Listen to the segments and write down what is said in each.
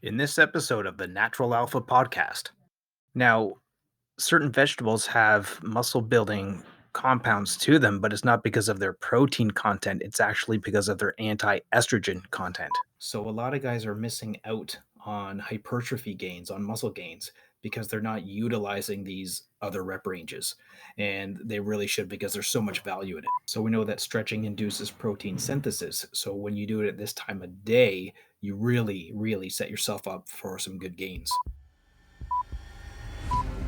in this episode of the Natural Alpha podcast. Now, certain vegetables have muscle building compounds to them, but it's not because of their protein content. It's actually because of their anti estrogen content. So, a lot of guys are missing out on hypertrophy gains, on muscle gains, because they're not utilizing these other rep ranges. And they really should because there's so much value in it. So, we know that stretching induces protein synthesis. So, when you do it at this time of day, you really, really set yourself up for some good gains.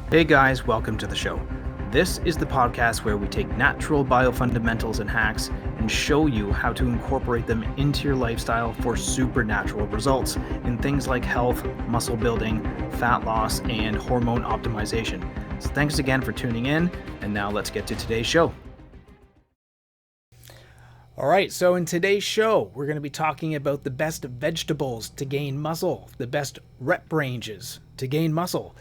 Hey guys, welcome to the show. This is the podcast where we take natural biofundamentals and hacks and show you how to incorporate them into your lifestyle for supernatural results in things like health, muscle building, fat loss, and hormone optimization. So thanks again for tuning in, and now let's get to today's show. All right, so in today's show, we're going to be talking about the best vegetables to gain muscle, the best rep ranges to gain muscle,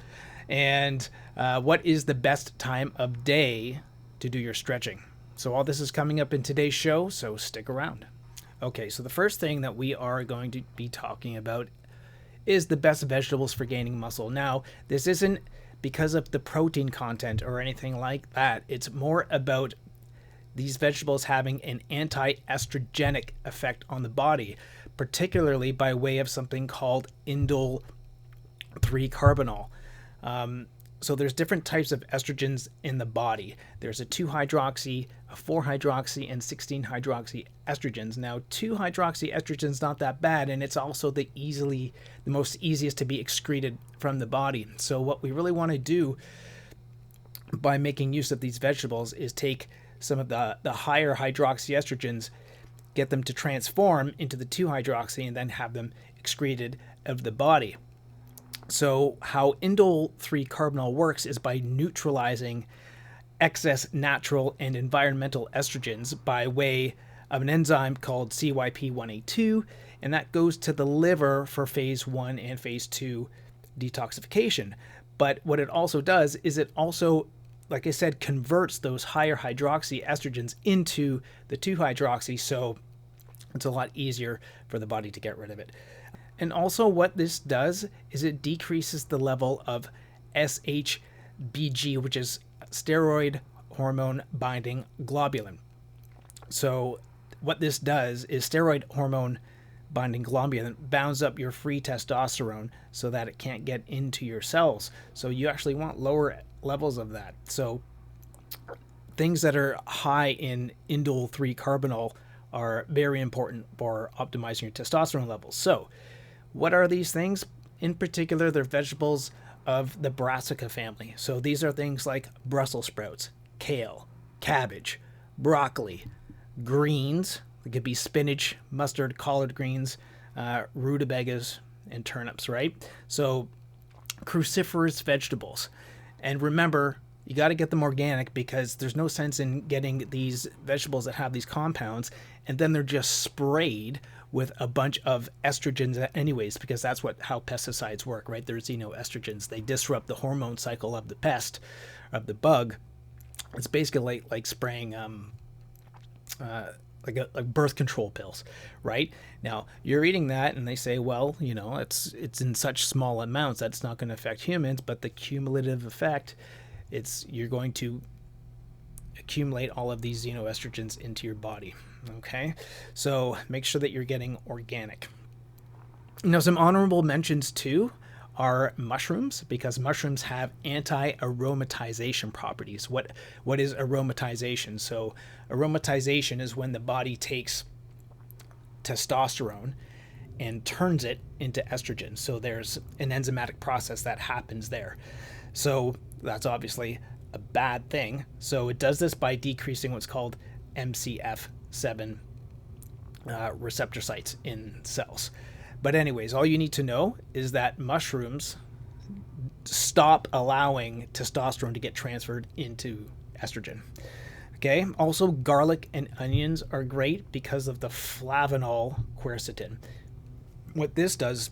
and what is the best time of day to do your stretching. So all this is coming up in today's show, so stick around. Okay, so the first thing that we are going to be talking about is the best vegetables for gaining muscle. Now, this isn't because of the protein content or anything like that. It's more about these vegetables having an anti-estrogenic effect on the body, particularly by way of something called indole 3-carbinol. So there's different types of estrogens in the body. There's a 2-hydroxy, a 4-hydroxy, and 16-hydroxy estrogens. Now, 2-hydroxy estrogen's not that bad, and it's also the most easiest to be excreted from the body. So what we really want to do by making use of these vegetables is take some of the higher hydroxy estrogens, get them to transform into the 2-hydroxy, and then have them excreted out of the body. So how indole 3-carbinol works is by neutralizing excess natural and environmental estrogens by way of an enzyme called CYP1A2, and that goes to the liver for phase 1 and phase 2 detoxification. But what it also does is it also, like I said, converts those higher hydroxy estrogens into the 2-hydroxy, so it's a lot easier for the body to get rid of it. And also what this does is it decreases the level of SHBG, which is steroid hormone binding globulin. So what this does is steroid hormone binding globulin bounds up your free testosterone so that it can't get into your cells. So you actually want lower levels of that. So things that are high in indole 3-carbinol are very important for optimizing your testosterone levels. So what are these things? In particular, they're vegetables of the Brassica family. So these are things like Brussels sprouts, kale, cabbage, broccoli, greens. It could be spinach, mustard, collard greens, rutabagas, and turnips, right? So cruciferous vegetables. And remember, you got to get them organic because there's no sense in getting these vegetables that have these compounds and then they're just sprayed with a bunch of estrogens anyways, because that's how pesticides work, right? They're xenoestrogens. They disrupt the hormone cycle of the pest, of the bug. It's basically like spraying like birth control pills, right? Now you're eating that, and they say, well, it's in such small amounts that's not going to affect humans, but the cumulative effect, you're going to accumulate all of these xenoestrogens into your body. Okay, so make sure that you're getting organic. Now, some honorable mentions too are mushrooms, because mushrooms have anti-aromatization properties. What is aromatization? So aromatization is when the body takes testosterone and turns it into estrogen. So there's an enzymatic process that happens there. So that's obviously a bad thing. So it does this by decreasing what's called MCF7 receptor sites in cells. But anyways, all you need to know is that mushrooms stop allowing testosterone to get transferred into estrogen. Okay. Also, garlic and onions are great because of the flavanol quercetin. What this does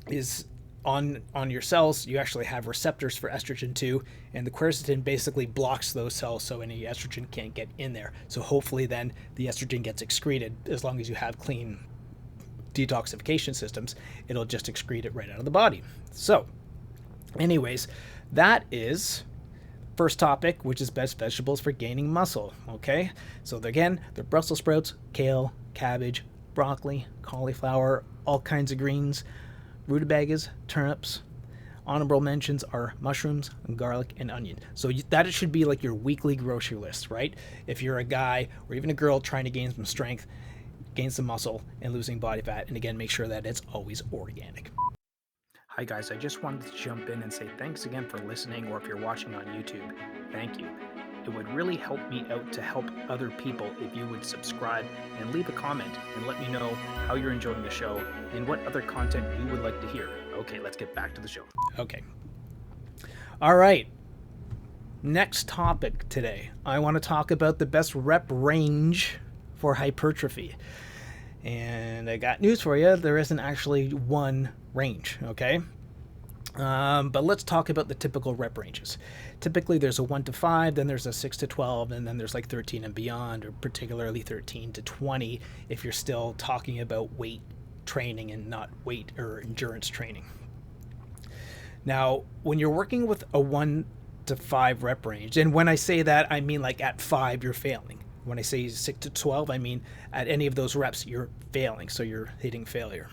is on your cells, you actually have receptors for estrogen too, and the quercetin basically blocks those cells so any estrogen can't get in there. So hopefully then the estrogen gets excreted as long as you have clean detoxification systems, it'll just excrete it right out of the body. So anyways, that is first topic, which is best vegetables for gaining muscle. Okay, so again, they're Brussels sprouts, kale, cabbage, broccoli, cauliflower, all kinds of greens, rutabagas, turnips. Honorable mentions are mushrooms, garlic, and onion. So that should be like your weekly grocery list, right? If you're a guy or even a girl trying to gain some strength, gain some muscle, and losing body fat, and again, make sure that it's always organic. Hi guys, I just wanted to jump in and say thanks again for listening, or if you're watching on YouTube, thank you. It would really help me out to help other people if you would subscribe and leave a comment and let me know how you're enjoying the show and what other content you would like to hear. Okay, let's get back to the show. Okay. All right. Next topic today. I want to talk about the best rep range for hypertrophy. And I got news for you. There isn't actually one range, okay? But let's talk about the typical rep ranges. Typically, there's a 1 to 5, then there's a 6 to 12, and then there's like 13 and beyond, or particularly 13 to 20 if you're still talking about weight training and not weight or endurance training. Now, when you're working with a 1 to 5 rep range, and when I say that, I mean like at 5, you're failing. When I say 6 to 12, I mean at any of those reps, you're failing, so you're hitting failure.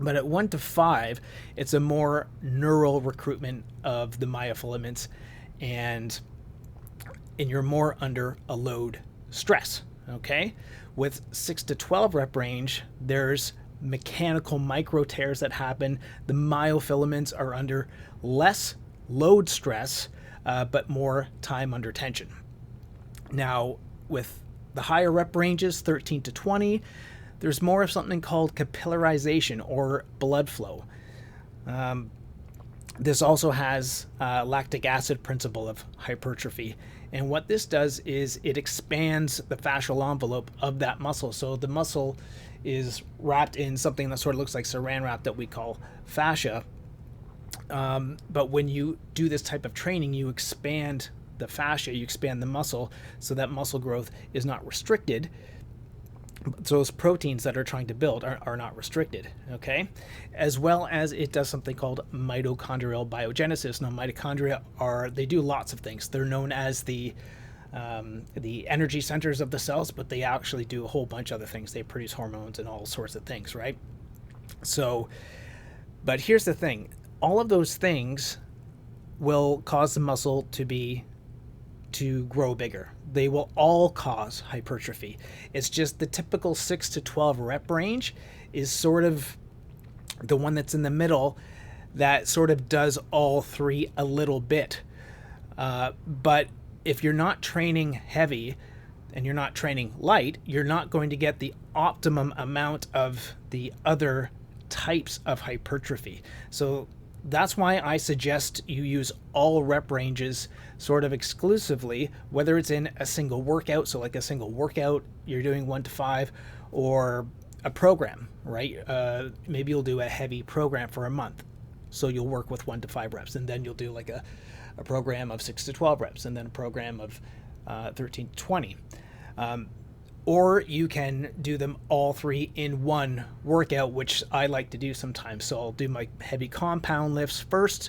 But at 1 to 5, it's a more neural recruitment of the myofilaments, and you're more under a load stress, okay? With 6 to 12 rep range, there's mechanical micro tears that happen. The myofilaments are under less load stress, but more time under tension. Now, with the higher rep ranges, 13 to 20, there's more of something called capillarization or blood flow. This also has lactic acid principle of hypertrophy. And what this does is it expands the fascial envelope of that muscle. So the muscle is wrapped in something that sort of looks like saran wrap that we call fascia. But when you do this type of training, you expand the fascia, you expand the muscle, so that muscle growth is not restricted. So those proteins that are trying to build are not restricted, okay? As well as it does something called mitochondrial biogenesis. Now, mitochondria they do lots of things. They're known as the energy centers of the cells, but they actually do a whole bunch of other things. They produce hormones and all sorts of things, right? So, but here's the thing. All of those things will cause the muscle to grow bigger. They will all cause hypertrophy. It's just the typical 6 to 12 rep range is sort of the one that's in the middle that sort of does all three a little bit. But if you're not training heavy and you're not training light, you're not going to get the optimum amount of the other types of hypertrophy. So that's why I suggest you use all rep ranges sort of exclusively, whether it's in a single workout, so like a single workout, you're doing 1 to 5, or a program, right? Maybe you'll do a heavy program for a month. So you'll work with 1 to 5 reps, and then you'll do like a program of 6 to 12 reps, and then a program of 13 to 20. Or you can do them all three in one workout, which I like to do sometimes. So I'll do my heavy compound lifts first,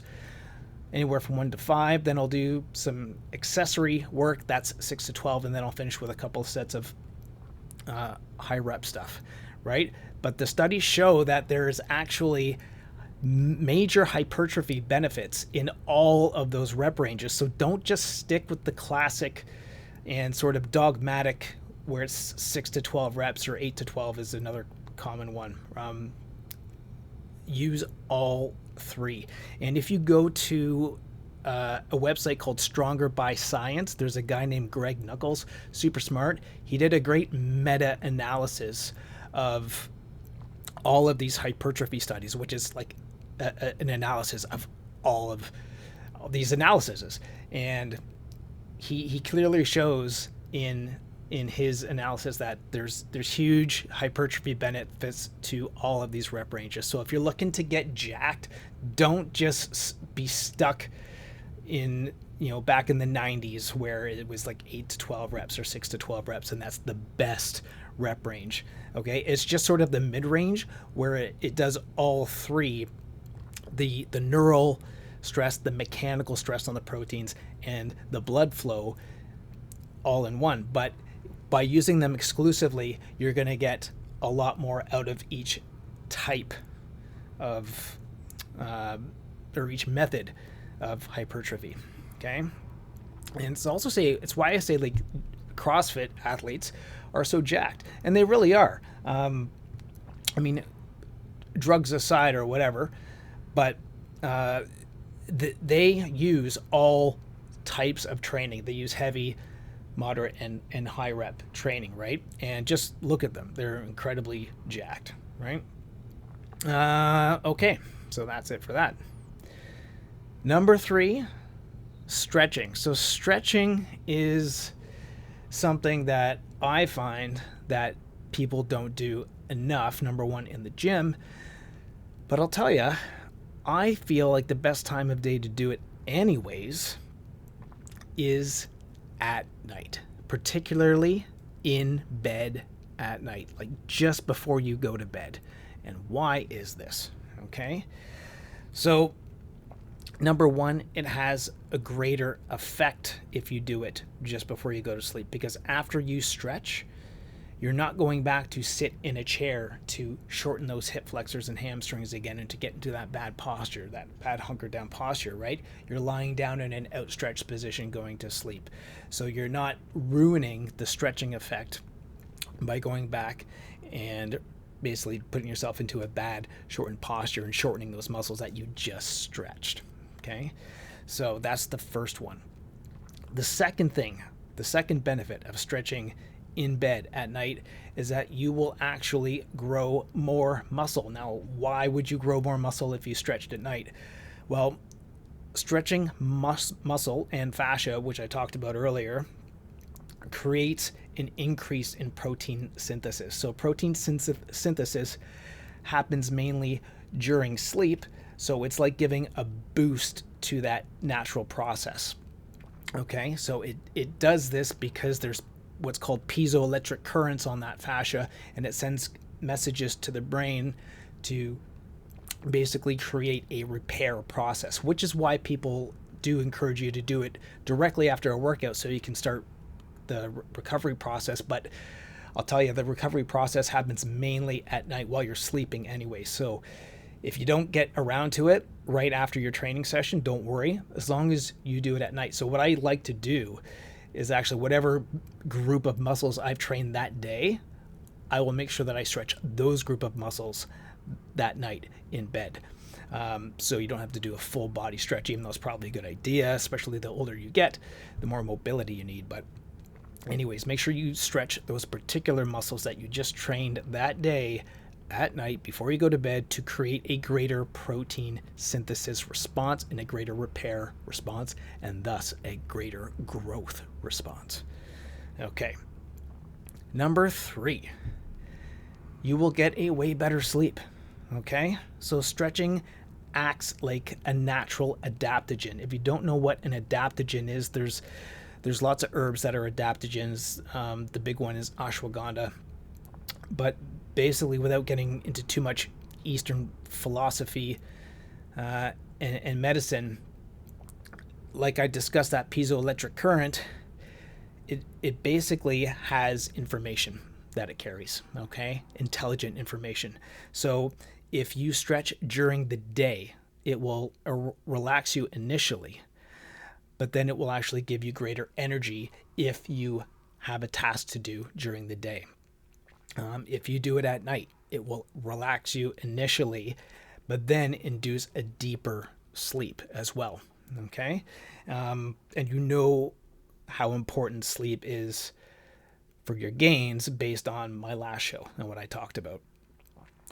anywhere from 1 to 5. Then I'll do some accessory work, that's 6 to 12, and then I'll finish with a couple of sets of high rep stuff, right? But the studies show that there is actually major hypertrophy benefits in all of those rep ranges. So don't just stick with the classic and sort of dogmatic where it's 6 to 12 reps, or 8 to 12 is another common one. Use all three. And if you go to a website called Stronger by Science, there's a guy named Greg Nuckols, super smart. He did a great meta-analysis of all of these hypertrophy studies, which is like an analysis of all of these analyses. And he clearly shows in his analysis that there's huge hypertrophy benefits to all of these rep ranges. So if you're looking to get jacked, don't just be stuck in, back in the 90s where it was like 8 to 12 reps or 6 to 12 reps, and that's the best rep range. Okay, it's just sort of the mid range where it does all three: the neural stress, the mechanical stress on the proteins, and the blood flow all in one. But by using them exclusively, you're going to get a lot more out of each type of or each method of hypertrophy. Okay, and it's why I say like CrossFit athletes are so jacked, and they really are. I mean, drugs aside or whatever, but they use all types of training. They use heavy, moderate, and high rep training, right? And just look at them; they're incredibly jacked, right? Okay, so that's it for that. Number 3, stretching. So stretching is something that I find that people don't do enough, number one, in the gym. But I'll tell you, I feel like the best time of day to do it anyways is at night, particularly in bed at night, like just before you go to bed. And why is this? Okay. So number one, it has a greater effect if you do it just before you go to sleep, because after you stretch, you're not going back to sit in a chair to shorten those hip flexors and hamstrings again and to get into that bad posture, that bad hunker down posture, right? You're lying down in an outstretched position going to sleep. So you're not ruining the stretching effect by going back and basically putting yourself into a bad shortened posture and shortening those muscles that you just stretched. Okay, so that's the first one. The second thing, the second benefit of stretching in bed at night is that you will actually grow more muscle. Now, why would you grow more muscle if you stretched at night? Well, stretching muscle and fascia, which I talked about earlier, creates an increase in protein synthesis. So protein synthesis happens mainly during sleep. So it's like giving a boost to that natural process. Okay, so it does this because there's what's called piezoelectric currents on that fascia, and it sends messages to the brain to basically create a repair process, which is why people do encourage you to do it directly after a workout so you can start the recovery process. But I'll tell you, the recovery process happens mainly at night while you're sleeping anyway. So if you don't get around to it right after your training session, don't worry, as long as you do it at night. So what I like to do is actually whatever group of muscles I've trained that day, I will make sure that I stretch those group of muscles that night in bed. So you don't have to do a full body stretch, even though it's probably a good idea, especially the older you get, the more mobility you need. But anyways, make sure you stretch those particular muscles that you just trained that day at night before you go to bed to create a greater protein synthesis response and a greater repair response, and thus a greater growth response. Okay. Number 3, you will get a way better sleep. Okay? So stretching acts like a natural adaptogen. If you don't know what an adaptogen is, there's lots of herbs that are adaptogens. The big one is ashwagandha. But basically, without getting into too much Eastern philosophy and medicine, like I discussed, that piezoelectric current, it basically has information that it carries, okay? Intelligent information. So if you stretch during the day, it will relax you initially, but then it will actually give you greater energy if you have a task to do during the day. If you do it at night, it will relax you initially, but then induce a deeper sleep as well. Okay. And you know how important sleep is for your gains based on my last show and what I talked about.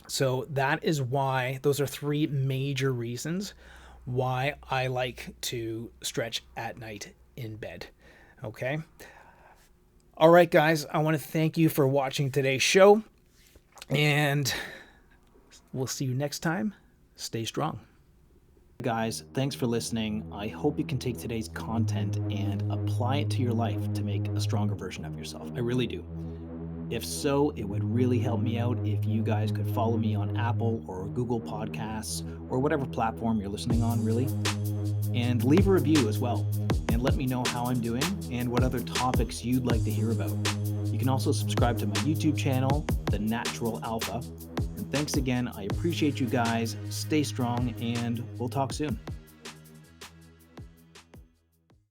So that is why those are 3 major reasons why I like to stretch at night in bed. Okay. All right, guys, I want to thank you for watching today's show, and we'll see you next time. Stay strong. Guys, thanks for listening. I hope you can take today's content and apply it to your life to make a stronger version of yourself. I really do. If so, it would really help me out if you guys could follow me on Apple or Google Podcasts or whatever platform you're listening on, really. And leave a review as well. And let me know how I'm doing and what other topics you'd like to hear about. You can also subscribe to my YouTube channel, The Natural Alpha. And thanks again. I appreciate you guys. Stay strong, and we'll talk soon.